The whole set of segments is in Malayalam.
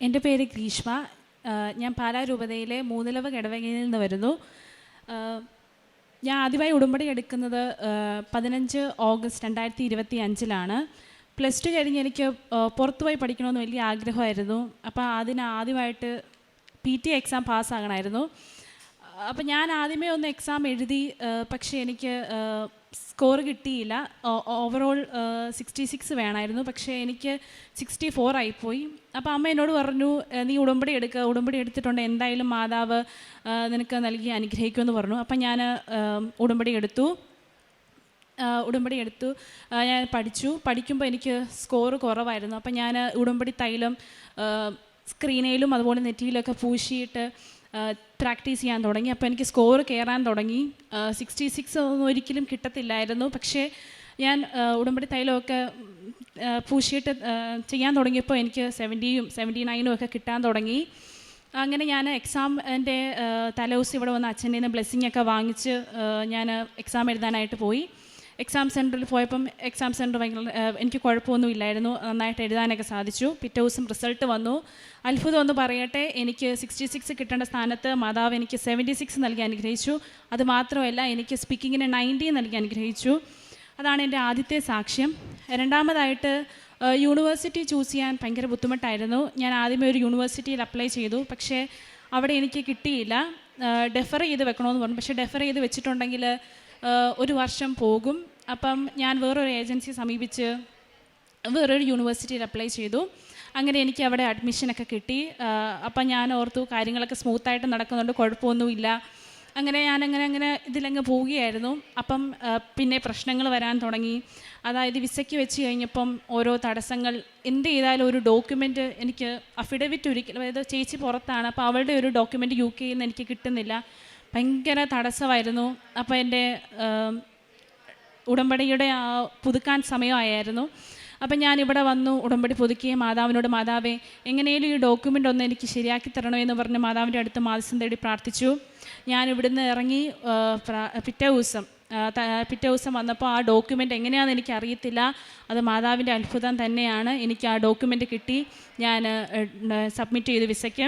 എൻ്റെ പേര് ഗ്രീഷ്മ. ഞാൻ പാലാ രൂപതയിലെ മൂന്നിലവ് ഇടവകയിൽ നിന്ന് വരുന്നു. ഞാൻ ആദ്യമായി ഉടമ്പടി എടുക്കുന്നത് 15 ഓഗസ്റ്റ് 2025 +2 കഴിഞ്ഞ് എനിക്ക് പുറത്തുപോയി പഠിക്കണമെന്ന് വലിയ ആഗ്രഹമായിരുന്നു. അപ്പോൾ ആദ്യമായിട്ട് PT എക്സാം പാസ്സാകണമായിരുന്നു. അപ്പോൾ ഞാൻ ആദ്യമേ ഒന്ന് എക്സാം എഴുതി, പക്ഷേ എനിക്ക് സ്കോർ കിട്ടിയില്ല. ഓവറോൾ 66 വേണമായിരുന്നു, പക്ഷേ എനിക്ക് 64 ആയിപ്പോയി. അപ്പോൾ അമ്മ എന്നോട് പറഞ്ഞു, നീ ഉടമ്പടി എടുക്കുക, ഉടമ്പടി എടുത്തിട്ടുണ്ട് എന്തായാലും മാതാവ് നിനക്ക് നൽകി അനുഗ്രഹിക്കുമെന്ന് പറഞ്ഞു. അപ്പം ഞാൻ ഉടമ്പടി എടുത്തു. ഞാൻ പഠിക്കുമ്പോൾ എനിക്ക് സ്കോർ കുറവായിരുന്നു. അപ്പം ഞാൻ ഉടമ്പടി തൈലം സ്ക്രീനയിലും അതുപോലെ നെറ്റിയിലൊക്കെ പൂശിയിട്ട് പ്രാക്ടീസ് ചെയ്യാൻ തുടങ്ങി. അപ്പോൾ എനിക്ക് സ്കോർ കയറാൻ തുടങ്ങി. 66 ഒന്നും ഒരിക്കലും കിട്ടത്തില്ലായിരുന്നു. പക്ഷേ ഞാൻ ഉടമ്പടി തൈലമൊക്കെ പൂശിയിട്ട് ചെയ്യാൻ തുടങ്ങിയപ്പോൾ എനിക്ക് 70യും 79 ഒക്കെ കിട്ടാൻ തുടങ്ങി. അങ്ങനെ ഞാൻ എക്സാമിൻ്റെ തലേദിവസം ഇവിടെ വന്ന് അച്ഛൻ്റെ നിന്ന് ബ്ലെസ്സിങ് ഒക്കെ വാങ്ങിച്ച് ഞാൻ എക്സാം എഴുതാനായിട്ട് പോയി. എക്സാം സെൻറ്ററിൽ പോയപ്പം എക്സാം സെൻറ്റർ എനിക്ക് കുഴപ്പമൊന്നും ഇല്ലായിരുന്നു, നന്നായിട്ട് എഴുതാനൊക്കെ സാധിച്ചു. പിറ്റേ ദിവസം റിസൾട്ട് വന്നു. അത്ഭുതം ഒന്ന് പറയട്ടെ, എനിക്ക് 66 കിട്ടേണ്ട സ്ഥാനത്ത് മാതാവ് എനിക്ക് 76 നൽകി അനുഗ്രഹിച്ചു. അതുമാത്രമല്ല, എനിക്ക് സ്പീക്കിങ്ങിന് 90 നൽകി അനുഗ്രഹിച്ചു. അതാണ് എൻ്റെ ആദ്യത്തെ സാക്ഷ്യം. രണ്ടാമതായിട്ട് യൂണിവേഴ്സിറ്റി ചൂസ് ചെയ്യാൻ ഭയങ്കര ബുദ്ധിമുട്ടായിരുന്നു. ഞാൻ ആദ്യമേ ഒരു യൂണിവേഴ്സിറ്റിയിൽ അപ്ലൈ ചെയ്തു, പക്ഷേ അവിടെ എനിക്ക് കിട്ടിയില്ല. ഡെഫർ ചെയ്ത് വെക്കണമെന്ന് പറഞ്ഞു. പക്ഷേ ഡെഫർ ചെയ്ത് വെച്ചിട്ടുണ്ടെങ്കിൽ 1 വർഷം പോകും. അപ്പം ഞാൻ വേറൊരു ഏജൻസി സമീപിച്ച് വേറൊരു യൂണിവേഴ്സിറ്റിയിൽ അപ്ലൈ ചെയ്തു. അങ്ങനെ എനിക്ക് അവിടെ അഡ്മിഷനൊക്കെ കിട്ടി. അപ്പം ഞാൻ ഓർത്തു കാര്യങ്ങളൊക്കെ സ്മൂത്തായിട്ട് നടക്കുന്നുണ്ട്, കുഴപ്പമൊന്നുമില്ല. അങ്ങനെ ഞാനങ്ങനെ ഇതിലങ്ങ് പോവുകയായിരുന്നു. അപ്പം പിന്നെ പ്രശ്നങ്ങൾ വരാൻ തുടങ്ങി. അതായത് വിസയ്ക്ക് വെച്ച് കഴിഞ്ഞപ്പം ഓരോ തടസ്സങ്ങൾ, എന്ത് ചെയ്താലും ഒരു ഡോക്യുമെൻറ്റ് എനിക്ക് അഫിഡവിറ്റ് ഒരിക്കലും, അതായത് ചേച്ചി പുറത്താണ്, അപ്പോൾ അവളുടെ ഒരു ഡോക്യുമെൻറ്റ് UK നിന്ന് എനിക്ക് കിട്ടുന്നില്ല. ഭയങ്കര തടസ്സമായിരുന്നു. അപ്പോൾ എൻ്റെ ഉടമ്പടിയുടെ പുതുക്കാൻ സമയമായിരുന്നു. അപ്പം ഞാനിവിടെ വന്നു ഉടമ്പടി പുതുക്കിയ മാതാവിനോട്, മാതാവേ എങ്ങനെയും ഈ ഡോക്യുമെൻ്റ് ഒന്ന് എനിക്ക് ശരിയാക്കി തരണമെന്ന് പറഞ്ഞ് മാതാവിൻ്റെ അടുത്ത് മാധ്യസ്ഥം തേടി പ്രാർത്ഥിച്ചു. ഞാൻ ഇവിടുന്ന് ഇറങ്ങി പിറ്റേ ദിവസം വന്നപ്പോൾ ആ ഡോക്യുമെൻ്റ് എങ്ങനെയാണെന്ന് എനിക്ക് അറിയത്തില്ല. അത് മാതാവിൻ്റെ അത്ഭുതം തന്നെയാണ്. എനിക്ക് ആ ഡോക്യുമെൻ്റ് കിട്ടി. ഞാൻ സബ്മിറ്റ് ചെയ്തു വിസയ്ക്ക്.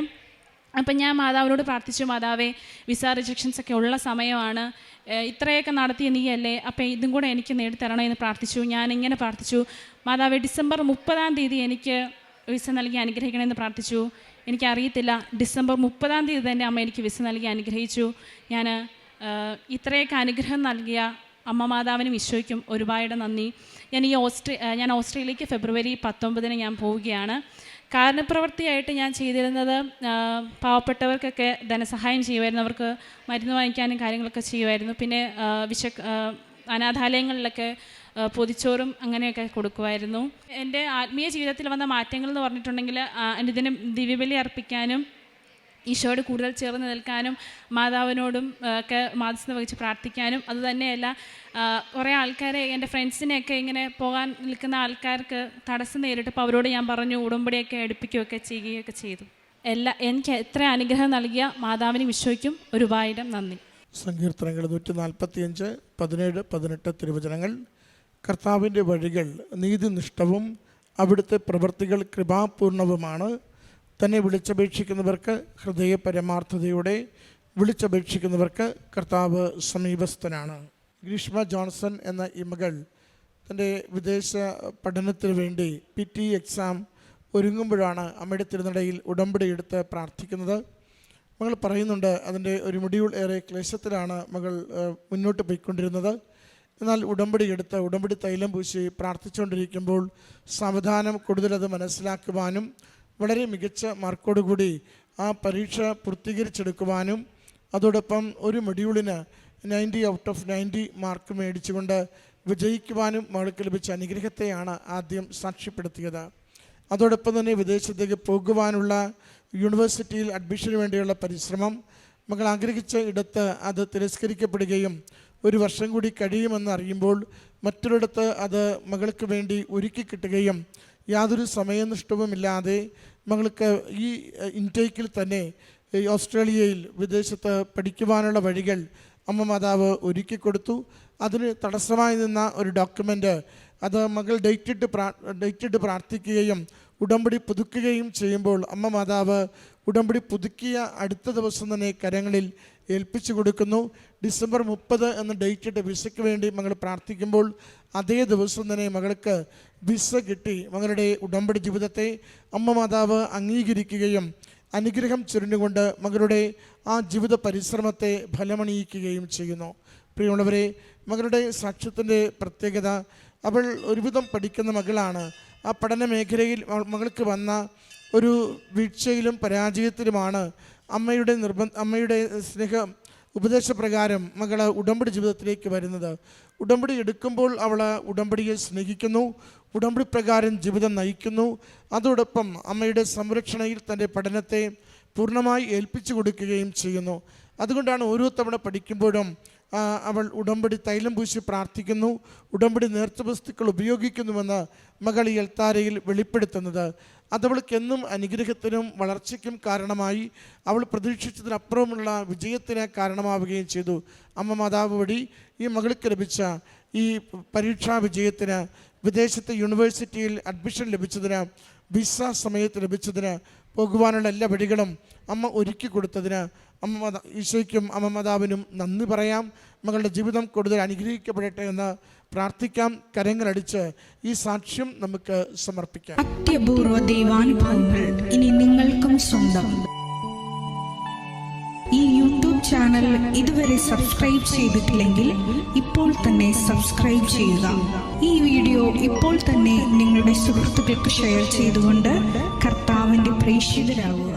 അപ്പം ഞാൻ മാതാവിനോട് പ്രാർത്ഥിച്ചു, മാതാവേ വിസ റിജക്ഷൻസൊക്കെ ഉള്ള സമയമാണ്, ഇത്രയൊക്കെ നടത്തിയ നീയല്ലേ, അപ്പം ഇതും കൂടെ എനിക്ക് നേടിത്തരണമെന്ന് പ്രാർത്ഥിച്ചു. ഞാനിങ്ങനെ പ്രാർത്ഥിച്ചു, മാതാവേ ഡിസംബർ 30 എനിക്ക് വിസ നൽകി അനുഗ്രഹിക്കണമെന്ന് പ്രാർത്ഥിച്ചു. എനിക്കറിയത്തില്ല, ഡിസംബർ 30 തന്നെ അമ്മ എനിക്ക് വിസ നൽകി അനുഗ്രഹിച്ചു. ഞാൻ ഇത്രയൊക്കെ അനുഗ്രഹം നൽകിയ അമ്മ മാതാവിനും ഈശോയ്ക്കും ഒരുപാട് നന്ദി. ഞാൻ ഓസ്ട്രേലിയക്ക് ഫെബ്രുവരി 19 ഞാൻ പോവുകയാണ്. കാരണപ്രവൃത്തിയായിട്ട് ഞാൻ ചെയ്തിരുന്നത് പാവപ്പെട്ടവർക്കൊക്കെ ധനസഹായം ചെയ്യുമായിരുന്നു. അവർക്ക് മരുന്ന് വാങ്ങിക്കാനും കാര്യങ്ങളൊക്കെ ചെയ്യുമായിരുന്നു. പിന്നെ അനാഥാലയങ്ങളിലൊക്കെ പൊതിച്ചോറും അങ്ങനെയൊക്കെ കൊടുക്കുമായിരുന്നു. എൻ്റെ ആത്മീയ ജീവിതത്തിൽ വന്ന മാറ്റങ്ങൾ എന്ന് പറഞ്ഞിട്ടുണ്ടെങ്കിൽ അനുദിന ദിവ്യബലി അർപ്പിക്കാനും ഈശോയോട് കൂടുതൽ ചേർന്ന് നിൽക്കാനും മാതാവിനോടും ഒക്കെ മാധ്യസ്ഥം വഹിച്ച് പ്രാർത്ഥിക്കാനും, അതുതന്നെയല്ല കുറേ ആൾക്കാരെ, എൻ്റെ ഫ്രണ്ട്സിനെയൊക്കെ ഇങ്ങനെ പോകാൻ നിൽക്കുന്ന ആൾക്കാർക്ക് തടസ്സം നേരിട്ടപ്പോൾ അവരോട് ഞാൻ പറഞ്ഞു ഉടമ്പടിയൊക്കെ എടുപ്പിക്കുകയൊക്കെ ചെയ്യുകയൊക്കെ ചെയ്തു. എനിക്ക് എത്ര അനുഗ്രഹം നൽകിയ മാതാവിനും ഈശോയ്ക്കും ഒരുപാട് നന്ദി. സങ്കീർത്തനങ്ങൾ 145, 17, 18 തിരുവചനങ്ങൾ. കർത്താവിൻ്റെ വഴികൾ നീതിനിഷ്ഠവും അവിടുത്തെ പ്രവൃത്തികൾ കൃപാപൂർണവുമാണ്. തന്നെ വിളിച്ചപേക്ഷിക്കുന്നവർക്ക് ഹൃദയ പരമാർത്ഥതയോടെ വിളിച്ചപേക്ഷിക്കുന്നവർക്ക് കർത്താവ് സമീപസ്ഥനാണ്. ഗ്രീഷ്മ ജോൺസൺ എന്ന ഈ മകൾ തൻ്റെ വിദേശ പഠനത്തിന് വേണ്ടി PT എക്സാം ഒരുങ്ങുമ്പോഴാണ് അമ്മയുടെ തിരുനടയിൽ ഉടമ്പടി എടുത്ത് പ്രാർത്ഥിക്കുന്നത്. മകൾ പറയുന്നുണ്ട്, അതിൻ്റെ ഒരു മൊഡ്യൂൾ ഏറെ ക്ലേശത്തിലാണ് മകൾ മുന്നോട്ട് പോയിക്കൊണ്ടിരുന്നത്. എന്നാൽ ഉടമ്പടി തൈലം പൂശി പ്രാർത്ഥിച്ചുകൊണ്ടിരിക്കുമ്പോൾ സാവധാനം കൂടുതലത് മനസ്സിലാക്കുവാനും വളരെ മികച്ച മാർക്കോടുകൂടി ആ പരീക്ഷ പൂർത്തീകരിച്ചെടുക്കുവാനും അതോടൊപ്പം ഒരു മൊഡ്യൂളിന് 90 ഔട്ട് ഓഫ് 90 മാർക്ക് മേടിച്ചുകൊണ്ട് വിജയിക്കുവാനും മകൾക്ക് ലഭിച്ച അനുഗ്രഹത്തെയാണ് ആദ്യം സാക്ഷ്യപ്പെടുത്തിയത്. അതോടൊപ്പം തന്നെ വിദേശത്തേക്ക് പോകുവാനുള്ള യൂണിവേഴ്സിറ്റിയിൽ അഡ്മിഷന് വേണ്ടിയുള്ള പരിശ്രമം, മകൾ ആഗ്രഹിച്ച ഇടത്ത് അത് തിരസ്കരിക്കപ്പെടുകയും 1 വർഷം കൂടി കഴിയുമെന്ന് അറിയുമ്പോൾ മറ്റൊരിടത്ത് അത് മകൾക്ക് വേണ്ടി ഒരുക്കി കിട്ടുകയും യാതൊരു സമയനിഷ്ഠവുമില്ലാതെ മകൾക്ക് ഈ ഇൻടേക്കിൽ തന്നെ ഓസ്ട്രേലിയയിൽ വിദേശത്ത് പഠിക്കുവാനുള്ള വഴികൾ അമ്മ മാതാവ് ഒരുക്കിക്കൊടുത്തു. അതിന് തടസ്സമായി നിന്ന ഒരു ഡോക്യുമെൻ്റ് അത് മകൾ ഡേറ്റിട്ട് പ്രാർത്ഥിക്കുകയും ഉടമ്പടി പുതുക്കുകയും ചെയ്യുമ്പോൾ അമ്മ മാതാവ് ഉടമ്പടി പുതുക്കിയ അടുത്ത ദിവസം തന്നെ കരങ്ങളിൽ ഏൽപ്പിച്ചു കൊടുക്കുന്നു. ഡിസംബർ 30 എന്ന ഡേറ്റിട്ട് വിസയ്ക്ക് വേണ്ടി മകൾ പ്രാർത്ഥിക്കുമ്പോൾ അതേ ദിവസം തന്നെ മകൾക്ക് വിസ കിട്ടി. മകളുടെ ഉടമ്പടി ജീവിതത്തെ അമ്മ മാതാവ് അംഗീകരിക്കുകയും അനുഗ്രഹം ചൊരിഞ്ഞുകൊണ്ട് മകളുടെ ആ ജീവിത പരിശ്രമത്തെ ഫലമണിയിക്കുകയും ചെയ്യുന്നു. പ്രിയമുള്ളവരെ, മകളുടെ സാക്ഷ്യത്തിൻ്റെ പ്രത്യേകത, അവൾ ഒരുവിധം പഠിക്കുന്ന മകളാണ്. ആ പഠന മേഖലയിൽ മകൾക്ക് വന്ന ഒരു വീഴ്ചയിലും പരാജയത്തിലുമാണ് അമ്മയുടെ സ്നേഹം ഉപദേശപ്രകാരം മകൾ ഉടമ്പടി ജീവിതത്തിലേക്ക് വരുന്നത്. ഉടമ്പടി എടുക്കുമ്പോൾ അവൾ ഉടമ്പടിയെ സ്നേഹിക്കുന്നു, ഉടമ്പടി പ്രകാരം ജീവിതം നയിക്കുന്നു. അതോടൊപ്പം അമ്മയുടെ സംരക്ഷണയിൽ തൻ്റെ പഠനത്തെ പൂർണ്ണമായി ഏൽപ്പിച്ചു കൊടുക്കുകയും ചെയ്യുന്നു. അതുകൊണ്ടാണ് ഓരോ തവണ പഠിക്കുമ്പോഴും അവൾ ഉടമ്പടി തൈലം പൂശി പ്രാർത്ഥിക്കുന്നു, ഉടമ്പടി നേർച്ച വസ്തുക്കൾ ഉപയോഗിക്കുന്നുവെന്ന് മകൾ ഈ എൽത്താരയിൽ വെളിപ്പെടുത്തുന്നത്. അതവൾക്ക് എന്നും അനുഗ്രഹത്തിനും വളർച്ചയ്ക്കും കാരണമായി, അവൾ പ്രതീക്ഷിച്ചതിനപ്പുറമുള്ള വിജയത്തിന് കാരണമാവുകയും ചെയ്തു. അമ്മ മാതാവ് വഴി ഈ മകൾക്ക് ലഭിച്ച ഈ പരീക്ഷാ വിജയത്തിന്, വിദേശത്തെ യൂണിവേഴ്സിറ്റിയിൽ അഡ്മിഷൻ ലഭിച്ചതിന്, വിസ സമയത്ത് ലഭിച്ചതിന്, പോകുവാനുള്ള എല്ലാ വഴികളും അമ്മ ഒരുക്കി കൊടുത്തതിന് ഈശോയ്ക്കും അമ്മ മാതാവിനും നന്ദി പറയാം. മകളുടെ ജീവിതം കൂടുതൽ അനുഗ്രഹിക്കപ്പെടട്ടെ എന്ന് പ്രാർത്ഥിക്കാം. കരങ്ങളടിച്ച് ഈ സാക്ഷ്യം നമുക്ക് സമർപ്പിക്കാം. അത്യപൂർവ ദൈവാനുഭവങ്ങൾ ഇനി നിങ്ങൾക്കും സ്വന്തം. ഈ യൂട്യൂബ് ചാനൽ ഇതുവരെ സബ്സ്ക്രൈബ് ചെയ്തിട്ടില്ലെങ്കിൽ ഇപ്പോൾ തന്നെ സബ്സ്ക്രൈബ് ചെയ്യുക. ഈ വീഡിയോ ഇപ്പോൾ തന്നെ നിങ്ങളുടെ സുഹൃത്തുക്കൾക്ക് ഷെയർ ചെയ്തുകൊണ്ട് കർത്താവിൻ്റെ പ്രേക്ഷിതരാകുക.